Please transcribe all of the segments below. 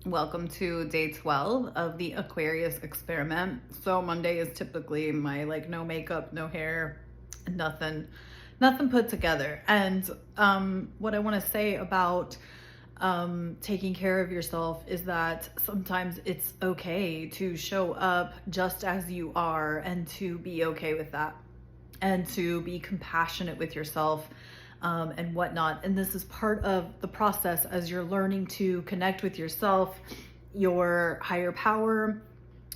Welcome to day 12 of the Aquarius Experiment. So Monday is typically my no makeup, no hair, nothing put together. And what I want to say about taking care of yourself is that sometimes it's okay to show up just as you are and to be okay with that and to be compassionate with yourself and whatnot. And this is part of the process as you're learning to connect with yourself, your higher power,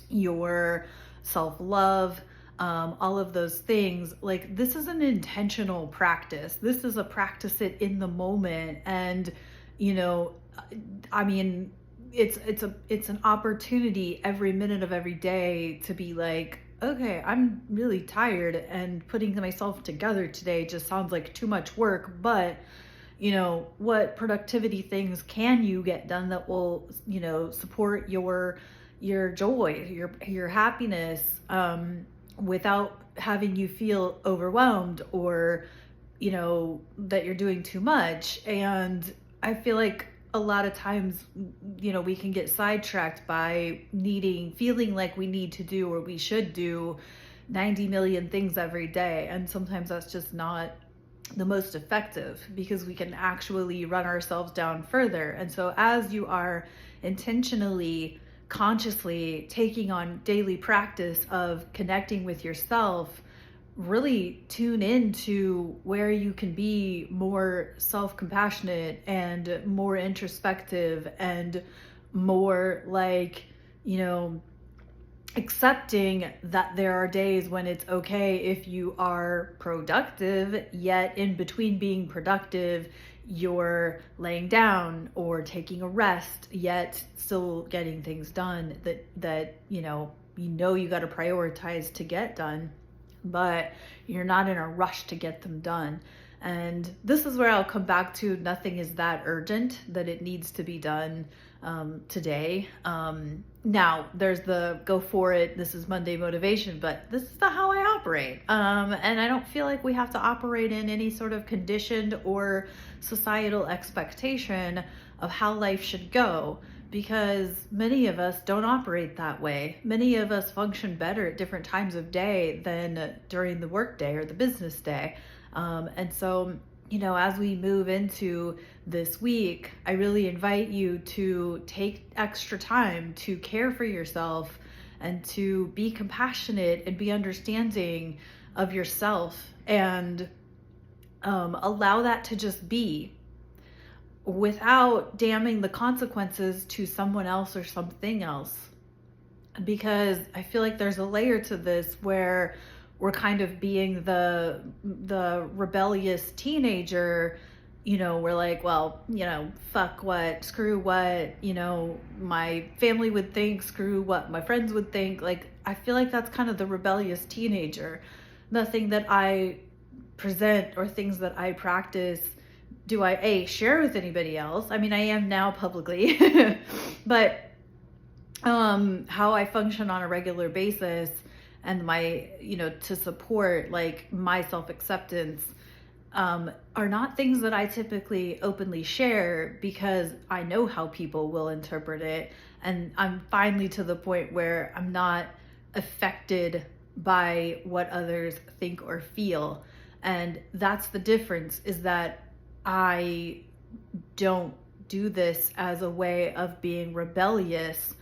your self-love, all of those things. Like, this is an intentional practice. This is a practice it in the moment. And, I mean, it's an opportunity every minute of every day to be like, okay, I'm really tired and putting myself together today just sounds like too much work, but what productivity things can you get done that will, support your joy, your happiness, without having you feel overwhelmed or, that you're doing too much. And I feel like a lot of times, we can get sidetracked by feeling like we need to do or we should do 90 million things every day. And sometimes that's just not the most effective because we can actually run ourselves down further. And so as you are intentionally, consciously taking on daily practice of connecting with yourself, really tune into where you can be more self-compassionate and more introspective and more accepting that there are days when it's okay if you are productive, yet in between being productive, you're laying down or taking a rest, yet still getting things done that you got to prioritize to get done, but you're not in a rush to get them done. And this is where I'll come back to, nothing is that urgent that it needs to be done today. Now there's the go for it, this is Monday motivation, but this is not how I operate. And I don't feel like we have to operate in any sort of conditioned or societal expectation of how life should go, because many of us don't operate that way. Many of us function better at different times of day than during the work day or the business day. And so, as we move into this week, I really invite you to take extra time to care for yourself and to be compassionate and be understanding of yourself, and allow that to just be, without damning the consequences to someone else or something else. Because I feel like there's a layer to this where we're kind of being the rebellious teenager. We're like, well, fuck what, screw what, my family would think, screw what my friends would think. Like, I feel like that's kind of the rebellious teenager. Nothing that I present or things that I practice do I share with anybody else. I mean, I am now publicly, but how I function on a regular basis and my, to support like my self-acceptance, are not things that I typically openly share, because I know how people will interpret it. And I'm finally to the point where I'm not affected by what others think or feel. And that's the difference, is that I don't do this as a way of being rebellious.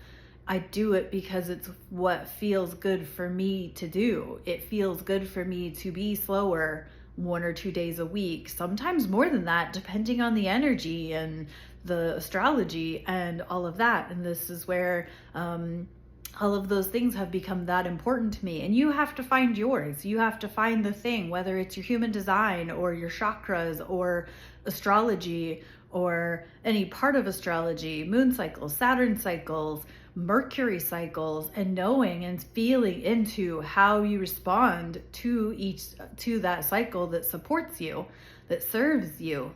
I do it because it's what feels good for me to do. It feels good for me to be slower 1 or 2 days a week, sometimes more than that, depending on the energy and the astrology and all of that. And this is where all of those things have become that important to me. And you have to find yours. You have to find the thing, whether it's your human design or your chakras or astrology or any part of astrology, moon cycles, Saturn cycles, Mercury cycles, and knowing and feeling into how you respond to that cycle that supports you, that serves you,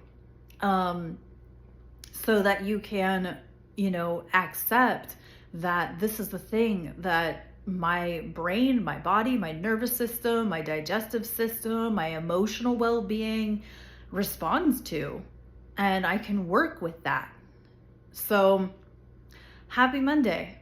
so that you can, accept that this is the thing that my brain, my body, my nervous system, my digestive system, my emotional well-being responds to, and I can work with that. So happy Monday.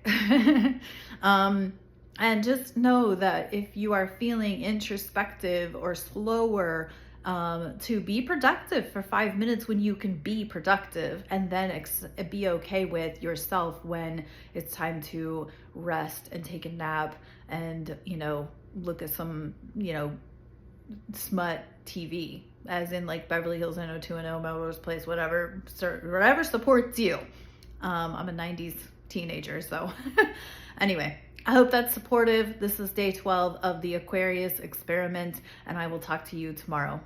And just know that if you are feeling introspective or slower, to be productive for 5 minutes when you can be productive, and then be okay with yourself when it's time to rest and take a nap and, look at some, smut TV, as in like Beverly Hills 90210, Melrose Place, whatever supports you. I'm a 90s teenager, so anyway, I hope that's supportive. This is day 12 of the Aquarius Experiment, and I will talk to you tomorrow.